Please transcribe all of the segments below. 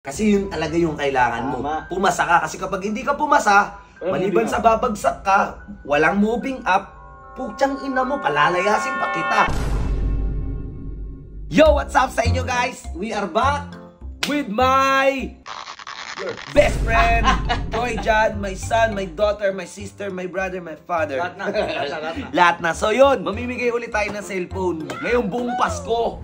Kasi yun talaga yung kailangan mo. Tama. Pumasa ka. Kasi kapag hindi ka pumasa, maliban sa babagsak ka, walang moving up, putyang ina mo, palalayasin pa kita. Yo, what's up sa inyo guys? We are back with my best friend, Boy John, my son, my daughter, my sister, my brother, my father. Lahat na. Lahat na. So yun, mamimigay ulit tayo ng cellphone. Ngayong buong Pasko,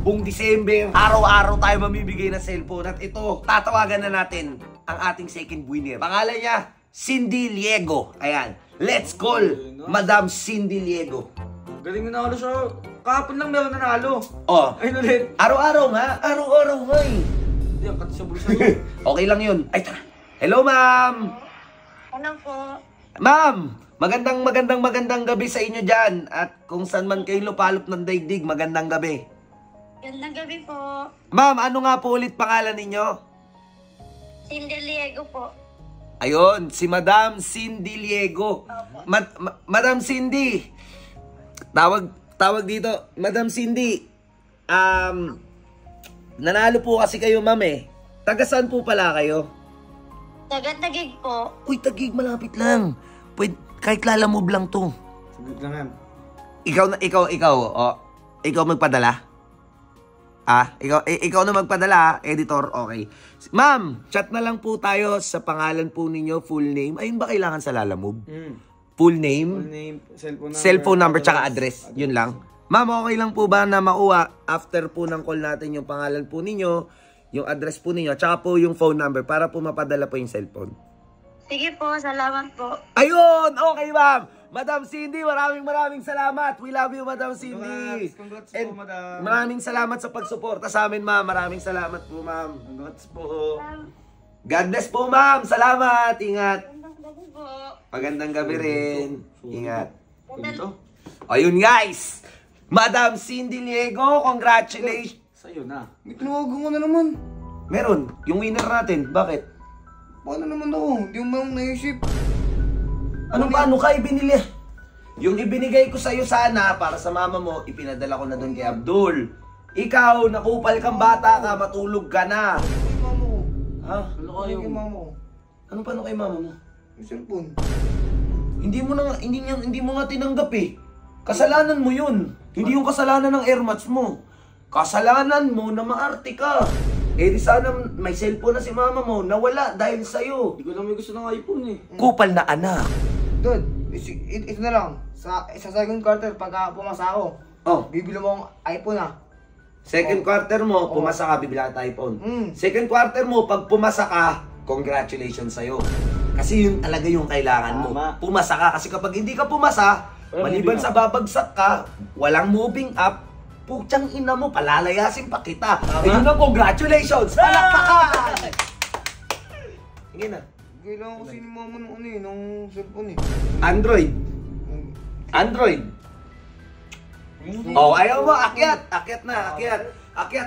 buong December, araw-araw tayo mamibigay ng cellphone. At ito, tatawagan na natin ang ating second winner. Pangalan niya, Cindy Liego. Ayan. Let's call Madam Cindy Liego. Galing na nanalo siya. Kahapon lang meron nanalo. Oh, Ayun ulit. araw-araw nga. Araw-araw nga eh. Hindi, ang kati sa bulsa yun. Okay lang yun. Ay, tara. Hello, ma'am. Ano po? Ma'am, magandang gabi sa inyo dyan. At kung saan man kayo lupalop ng daigdig, magandang gabi. Gandang gabi po. Ma'am, ano nga po ulit pangalan ninyo? Cindy Liego po. Ayun, si Madam Cindy Liego. Madam Cindy, tawag dito. Madam Cindy, nanalo po kasi kayo, ma'am eh. Taga saan po pala kayo? Taga-Tagig po. Uy, Tagig, malapit lang. Pwede, kahit lalamove lang to. Sagot lang yan. Ikaw magpadala? Ikaw na magpadala, editor, okay. Ma'am, chat na lang po tayo sa pangalan po ninyo, full name. Ayun ba kailangan sa lalamove? Full name? Full name, Cellphone number, tsaka address. Yun lang. Ma'am, okay lang po ba na makuha after po ng call natin yung pangalan po ninyo, yung address po ninyo, tsaka po yung phone number para po mapadala po yung cellphone? Sige po, salamat po. Ayun! Okay, ma'am! Madam Cindy, maraming salamat. We love you, Madam Cindy. Congrats And po, madam. maraming salamat sa pagsuporta sa amin, ma'am. Maraming salamat po, ma'am. Congrats po. God bless po, ma'am. Salamat. Ingat. Gandang gabi po. Magandang gabi rin. Ingat. Ito, Ayun, guys. Madam Cindy Liego, congratulations. sa'yo na. May tinawagan ko na naman. Meron. Yung winner natin. Bakit? Paano naman ako? Hindi mo naisip. Paano ka ibinili? Yung ibinigay ko sa'yo sana para sa mama mo, ipinadala ko na doon kay Abdul. Ikaw, nakupal kang bata ka, matulog ka na. Kay mama ko. Ha? Ano Kay kayo? mama ko. Ano paano kay mama mo? Yung cellphone. Hindi mo nga tinanggap eh. Kasalanan mo yun. Hindi yung kasalanan ng airmats mo. Kasalanan mo na maarte ka. Eh di sana may cellphone na si mama mo, nawala dahil sa'yo. Hindi ko lang may gusto ng iPhone eh. Kupal na anak. Dad, ito na lang. Sa second quarter, pagka pumasa ako, Oh, bibili mo akong iPhone ah. second quarter mo, pumasa ka, bibila ka iPhone. Second quarter mo, pag pumasa ka, congratulations sa'yo. Kasi yun talaga yung kailangan mo. Tama. Pumasa ka. Kasi kapag hindi ka pumasa, maliban sa babagsak ka, walang moving up, putyang ina mo, palalayasin pa kita. Yun ang congratulations! Palakpakan! Sige na. Kailangan ko si mama nung ano eh, nung cellphone eh. Android. Oh, ayaw mo, akyat. Akyat,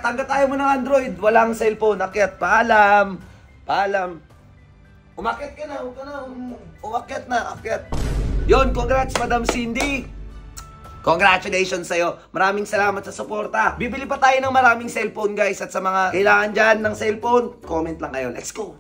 hanggat ayaw mo ng Android, walang cellphone, akyat. Paalam. Umakyat ka na, umakyat na, akyat. Yon, congrats, Madam Cindy. Congratulations sa'yo. Maraming salamat sa suporta. Bibili pa tayo ng maraming cellphone, guys. At sa mga kailangan dyan ng cellphone, comment lang kayo. Let's go!